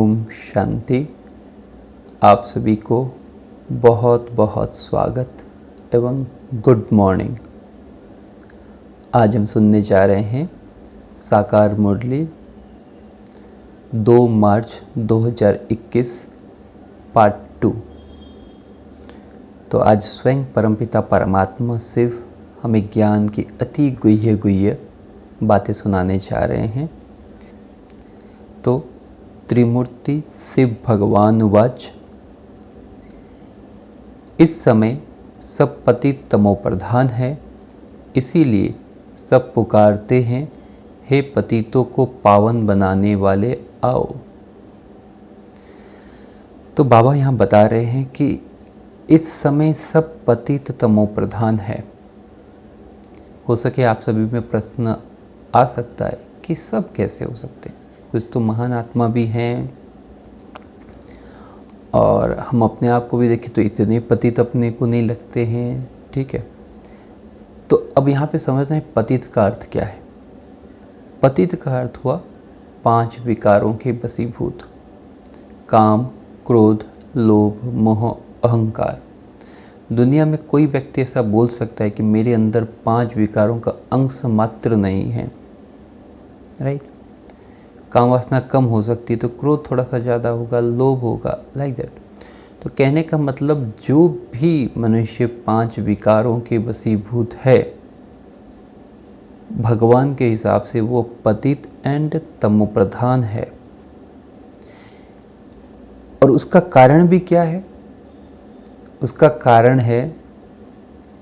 ओम शांति। आप सभी को बहुत बहुत स्वागत एवं गुड मॉर्निंग। आज हम सुनने जा रहे हैं साकार मुरली 2 मार्च 2021 पार्ट 2। तो आज स्वयं परमपिता परमात्मा शिव हमें ज्ञान की अति गुह्य बातें सुनाने जा रहे हैं। तो त्रिमूर्ति शिव भगवान उवाच, इस समय सब पतित तमो प्रधान है, इसीलिए सब पुकारते हैं, हे पतितों को पावन बनाने वाले आओ। तो बाबा यहाँ बता रहे हैं कि इस समय सब पतित तमो प्रधान है। हो सके आप सभी में प्रश्न आ सकता है कि सब कैसे हो सकते हैं, कुछ तो महान आत्मा भी हैं और हम अपने आप को भी देखें तो इतने पतित अपने को नहीं लगते हैं। ठीक है, तो अब यहाँ पे समझना है पतित का अर्थ क्या है। पतित का अर्थ हुआ 5 विकारों के वशीभूत, काम, क्रोध, लोभ, मोह, अहंकार। दुनिया में कोई व्यक्ति ऐसा बोल सकता है कि मेरे अंदर 5 विकारों का अंश मात्र नहीं है, राइट। काम वासना कम हो सकती है तो क्रोध थोड़ा सा ज़्यादा होगा, लोभ होगा, लाइक दैट। तो कहने का मतलब जो भी मनुष्य 5 विकारों के वशीभूत है, भगवान के हिसाब से वो पतित एंड तमोप्रधान है। और उसका कारण भी क्या है? उसका कारण है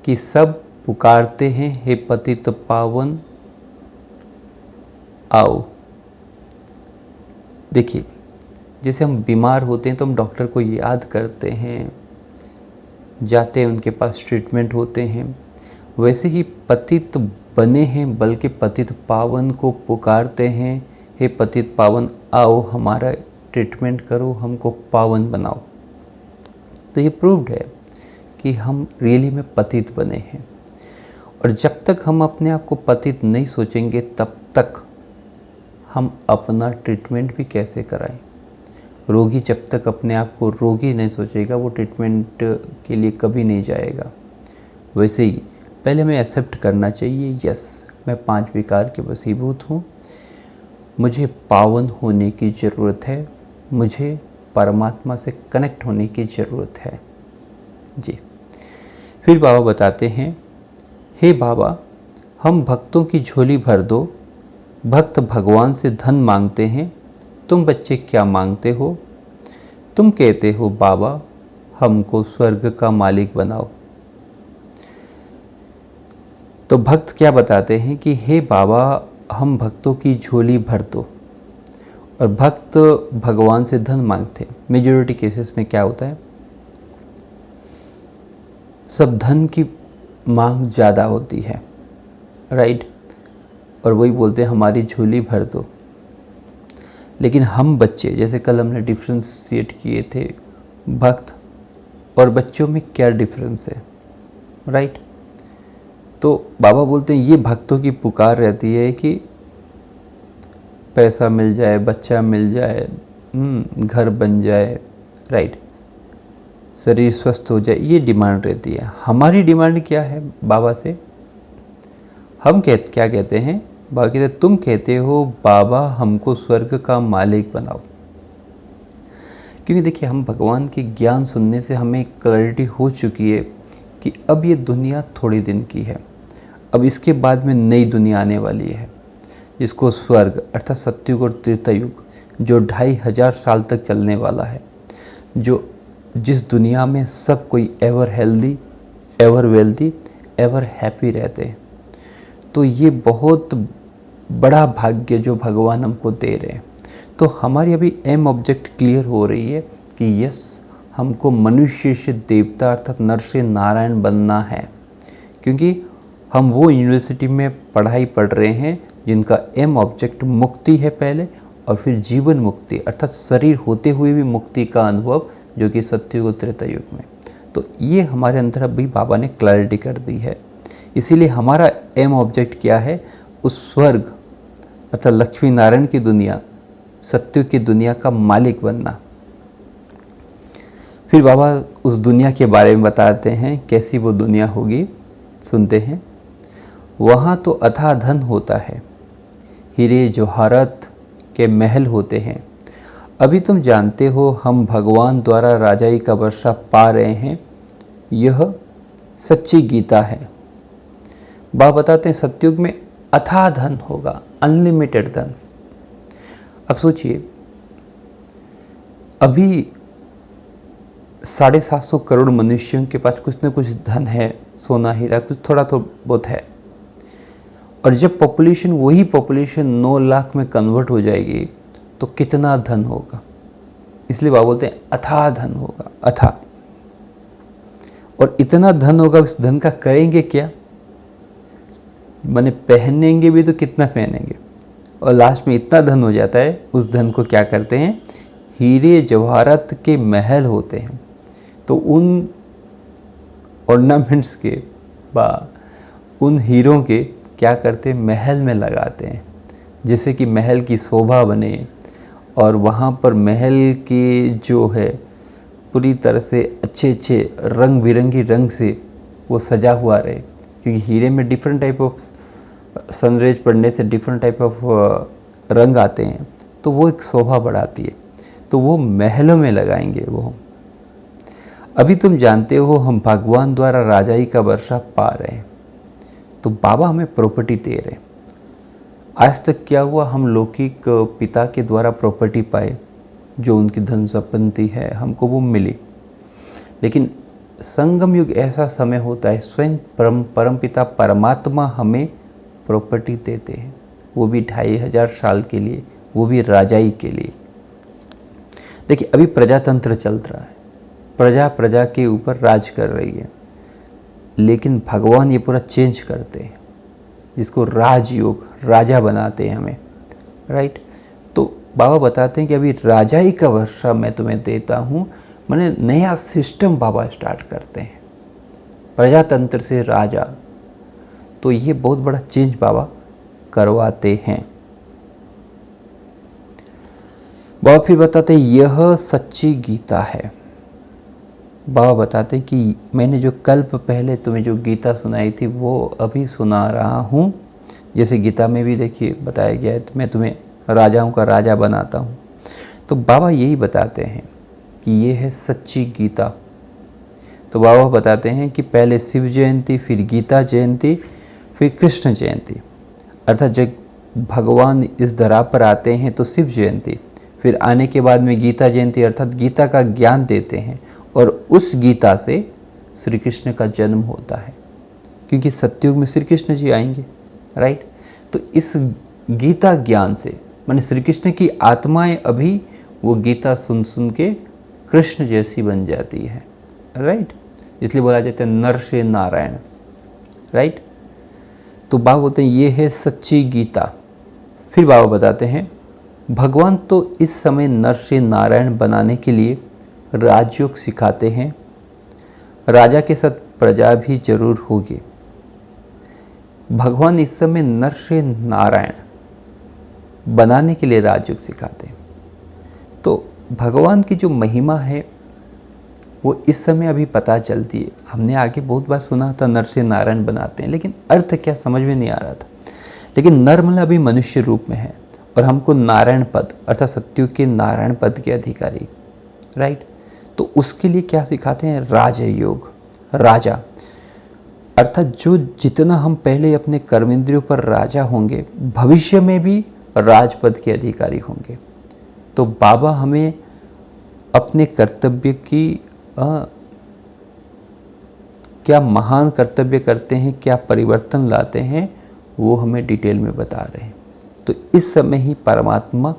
कि सब पुकारते हैं, हे पतित पावन आओ। देखिए, जैसे हम बीमार होते हैं तो हम डॉक्टर को याद करते हैं, जाते हैं उनके पास, ट्रीटमेंट होते हैं। वैसे ही पतित बने हैं, बल्कि पतित पावन को पुकारते हैं, हे पतित पावन आओ, हमारा ट्रीटमेंट करो, हमको पावन बनाओ। तो ये प्रूव्ड है कि हम रियली में पतित बने हैं। और जब तक हम अपने आप को पतित नहीं सोचेंगे तब तक हम अपना ट्रीटमेंट भी कैसे कराएं। रोगी जब तक अपने आप को रोगी नहीं सोचेगा वो ट्रीटमेंट के लिए कभी नहीं जाएगा। वैसे ही पहले हमें एक्सेप्ट करना चाहिए, यस मैं 5 विकार के वशीभूत हूँ, मुझे पावन होने की ज़रूरत है, मुझे परमात्मा से कनेक्ट होने की ज़रूरत है जी। फिर बाबा बताते हैं, हे बाबा हम भक्तों की झोली भर दो। भक्त भगवान से धन मांगते हैं, तुम बच्चे क्या मांगते हो? तुम कहते हो बाबा हमको स्वर्ग का मालिक बनाओ। तो भक्त क्या बताते हैं कि हे बाबा हम भक्तों की झोली भर दो। और भक्त भगवान से धन मांगते हैं। मेजॉरिटी केसेस में क्या होता है, सब धन की मांग ज़्यादा होती है, राइट। और वही बोलते हैं हमारी झोली भर दो। लेकिन हम बच्चे, जैसे कल हमने डिफ्रेंशिएट किए थे, भक्त और बच्चों में क्या डिफरेंस है, राइट। तो बाबा बोलते हैं ये भक्तों की पुकार रहती है कि पैसा मिल जाए, बच्चा मिल जाए, घर बन जाए, राइट, शरीर स्वस्थ हो जाए, ये डिमांड रहती है। हमारी डिमांड क्या है बाबा से? हम क्या कहते हैं? बाबा कहते हैं तुम कहते हो बाबा हमको स्वर्ग का मालिक बनाओ। क्योंकि देखिए, हम भगवान के ज्ञान सुनने से हमें क्लैरिटी हो चुकी है कि अब ये दुनिया थोड़ी दिन की है, अब इसके बाद में नई दुनिया आने वाली है, जिसको स्वर्ग अर्थात सत्युग और त्रेतायुग, जो 2500 साल तक चलने वाला है, जिस दुनिया में सब कोई ever healthy, ever wealthy, ever happy रहते हैं। तो ये बहुत बड़ा भाग्य जो भगवान हमको दे रहे हैं। तो हमारी अभी एम ऑब्जेक्ट क्लियर हो रही है कि यस हमको मनुष्य से देवता अर्थात नर से नारायण बनना है। क्योंकि हम वो यूनिवर्सिटी में पढ़ाई पढ़ रहे हैं जिनका एम ऑब्जेक्ट मुक्ति है पहले, और फिर जीवन मुक्ति अर्थात शरीर होते हुए भी मुक्ति का अनुभव, जो कि सत्युग और त्रेतायुग में। तो ये हमारे अंदर अभी बाबा ने क्लैरिटी कर दी है। इसीलिए हमारा एम ऑब्जेक्ट क्या है? उस स्वर्ग अर्थात लक्ष्मी नारायण की दुनिया सत्युग की दुनिया का मालिक बनना। फिर बाबा उस दुनिया के बारे में बताते हैं, कैसी वो दुनिया होगी। सुनते हैं। वहाँ तो अथाह धन होता है, हीरे जवाहरात के महल होते हैं। अभी तुम जानते हो हम भगवान द्वारा राजाई का वर्षा पा रहे हैं, यह सच्ची गीता है। बाबा बताते हैं सतयुग में अथाह धन होगा, अनलिमिटेड धन। अब सोचिए, अभी 750 करोड़ मनुष्यों के पास कुछ न कुछ धन है, सोना हीरा कुछ थोड़ा तो बहुत है। और जब पॉपुलेशन, वही पॉपुलेशन 9 लाख में कन्वर्ट हो जाएगी तो कितना धन होगा। इसलिए बाबा बोलते हैं अथाह धन होगा, अथाह। और इतना धन होगा, उस धन का करेंगे क्या? माने पहनेंगे भी तो कितना पहनेंगे। और लास्ट में इतना धन हो जाता है, उस धन को क्या करते हैं? हीरे जवाहरात के महल होते हैं। तो उन ऑर्नामेंट्स के उन हीरों के क्या करते हैं? महल में लगाते हैं, जैसे कि महल की शोभा बने। और वहाँ पर महल के जो है पूरी तरह से अच्छे अच्छे रंग बिरंगी रंग से वो सजा हुआ रहे, क्योंकि हीरे में डिफरेंट टाइप ऑफ सनरेज पड़ने से डिफरेंट टाइप ऑफ रंग आते हैं, तो वो एक शोभा बढ़ाती है। तो वो महलों में लगाएंगे वो। अभी तुम जानते हो हम भगवान द्वारा राजाई का वर्षा पा रहे हैं। तो बाबा हमें प्रॉपर्टी दे रहे हैं। आज तक क्या हुआ, हम लौकिक पिता के द्वारा प्रॉपर्टी पाए, जो उनकी धन संपत्ति है हमको वो मिली। लेकिन संगम युग ऐसा समय होता है, स्वयं परम पिता परमात्मा हमें प्रॉपर्टी देते हैं, वो भी 2500 साल के लिए, वो भी राजाई के लिए। देखिए अभी प्रजातंत्र चल रहा है, प्रजा प्रजा के ऊपर राज कर रही है। लेकिन भगवान ये पूरा चेंज करते हैं, जिसको राजयोग, राजा बनाते हैं हमें, राइट। तो बाबा बताते हैं कि अभी राजाई का वर्षा मैं तुम्हें देता हूँ, मैंने नया सिस्टम बाबा स्टार्ट करते हैं, प्रजातंत्र से राजा। तो ये बहुत बड़ा चेंज बाबा करवाते हैं। बाबा फिर बताते हैं यह सच्ची गीता है। बाबा बताते हैं कि मैंने जो कल्प पहले तुम्हें जो गीता सुनाई थी वो अभी सुना रहा हूँ। जैसे गीता में भी देखिए बताया गया है, तो मैं तुम्हें राजाओं का राजा बनाता हूँ। तो बाबा यही बताते हैं कि ये है सच्ची गीता। तो बाबा बताते हैं कि पहले शिव जयंती, फिर गीता जयंती, फिर कृष्ण जयंती। अर्थात जब भगवान इस धरा पर आते हैं तो शिव जयंती, फिर आने के बाद में गीता जयंती, अर्थात गीता का ज्ञान देते हैं। और उस गीता से श्री कृष्ण का जन्म होता है, क्योंकि सतयुग में श्री कृष्ण जी आएंगे, राइट। तो इस गीता ज्ञान से माने श्री कृष्ण की आत्माएं अभी वो गीता सुन सुन के कृष्ण जैसी बन जाती है, राइट। इसलिए बोला जाता है नर से नारायण, राइट। तो बाबा बोलते हैं ये है सच्ची गीता। फिर बाबा बताते हैं भगवान तो इस समय नर से नारायण बनाने के लिए राजयोग सिखाते हैं। राजा के साथ प्रजा भी जरूर होगी। भगवान इस समय नर से नारायण बनाने के लिए राजयोग सिखाते हैं। तो भगवान की जो महिमा है वो इस समय अभी पता चलती है। हमने आगे बहुत बार सुना था नर से नारायण बनाते हैं, लेकिन अर्थ क्या समझ में नहीं आ रहा था। लेकिन नर मतलब अभी मनुष्य रूप में है, और हमको नारायण पद अर्थात सतयुग के नारायण पद के अधिकारी, राइट। तो उसके लिए क्या सिखाते हैं? राजयोग, राजा। अर्थात जो जितना हम पहले अपने कर्मेंद्रियों पर राजा होंगे, भविष्य में भी राजपद के अधिकारी होंगे। तो बाबा हमें अपने कर्तव्य की क्या महान कर्तव्य करते हैं, क्या परिवर्तन लाते हैं, वो हमें डिटेल में बता रहे हैं। तो इस समय ही परमात्मा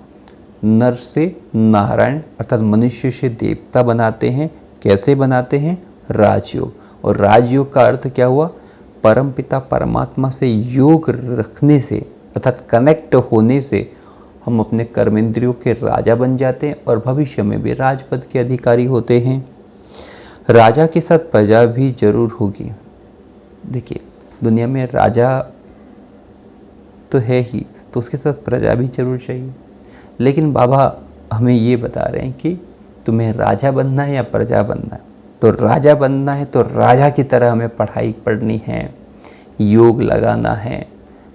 नर से नारायण अर्थात मनुष्य से देवता बनाते हैं। कैसे बनाते हैं? राजयोग। और राजयोग का अर्थ क्या हुआ? परम पिता परमात्मा से योग रखने से अर्थात कनेक्ट होने से हम अपने कर्मेंद्रियों के राजा बन जाते हैं और भविष्य में भी राजपद के अधिकारी होते हैं। राजा के साथ प्रजा भी जरूर होगी। देखिए दुनिया में राजा तो है ही, तो उसके साथ प्रजा भी जरूर चाहिए। लेकिन बाबा हमें ये बता रहे हैं कि तुम्हें राजा बनना है या प्रजा बनना है। तो राजा बनना है तो राजा की तरह हमें पढ़ाई पढ़नी है, योग लगाना है,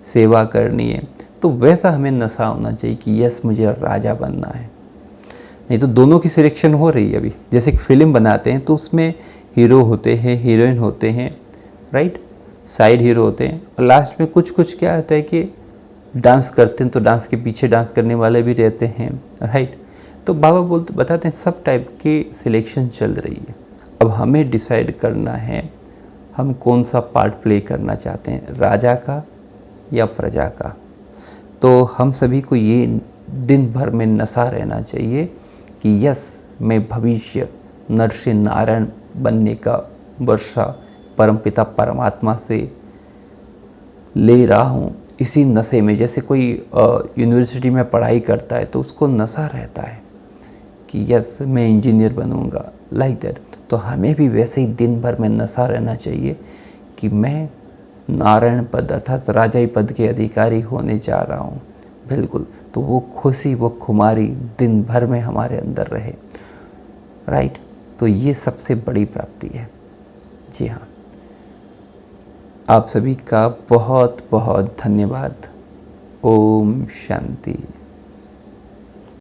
सेवा करनी है। तो वैसा हमें नशा होना चाहिए कि यस मुझे राजा बनना है। नहीं तो दोनों की सिलेक्शन हो रही है अभी। जैसे एक फिल्म बनाते हैं तो उसमें हीरो होते हैं, हीरोइन होते हैं, राइट, साइड हीरो होते हैं, और लास्ट में कुछ कुछ क्या होता है कि डांस करते हैं तो डांस के पीछे डांस करने वाले भी रहते हैं, राइट। तो बाबा बताते हैं सब टाइप की सिलेक्शन चल रही है। अब हमें डिसाइड करना है हम कौन सा पार्ट प्ले करना चाहते हैं, राजा का या प्रजा का। तो हम सभी को ये दिन भर में नशा रहना चाहिए कि यस मैं भविष्य नर से नारायण बनने का वर्षा परमपिता परमात्मा से ले रहा हूँ। इसी नशे में, जैसे कोई यूनिवर्सिटी में पढ़ाई करता है तो उसको नशा रहता है कि यस मैं इंजीनियर बनूंगा, लाइक दैट। तो हमें भी वैसे ही दिन भर में नशा रहना चाहिए कि मैं नारायण पद अर्थात राजाई पद के अधिकारी होने जा रहा हूँ। बिल्कुल, तो वो खुशी, वो खुमारी दिन भर में हमारे अंदर रहे, राइट। तो ये सबसे बड़ी प्राप्ति है। जी हाँ, आप सभी का बहुत बहुत धन्यवाद। ओम शांति।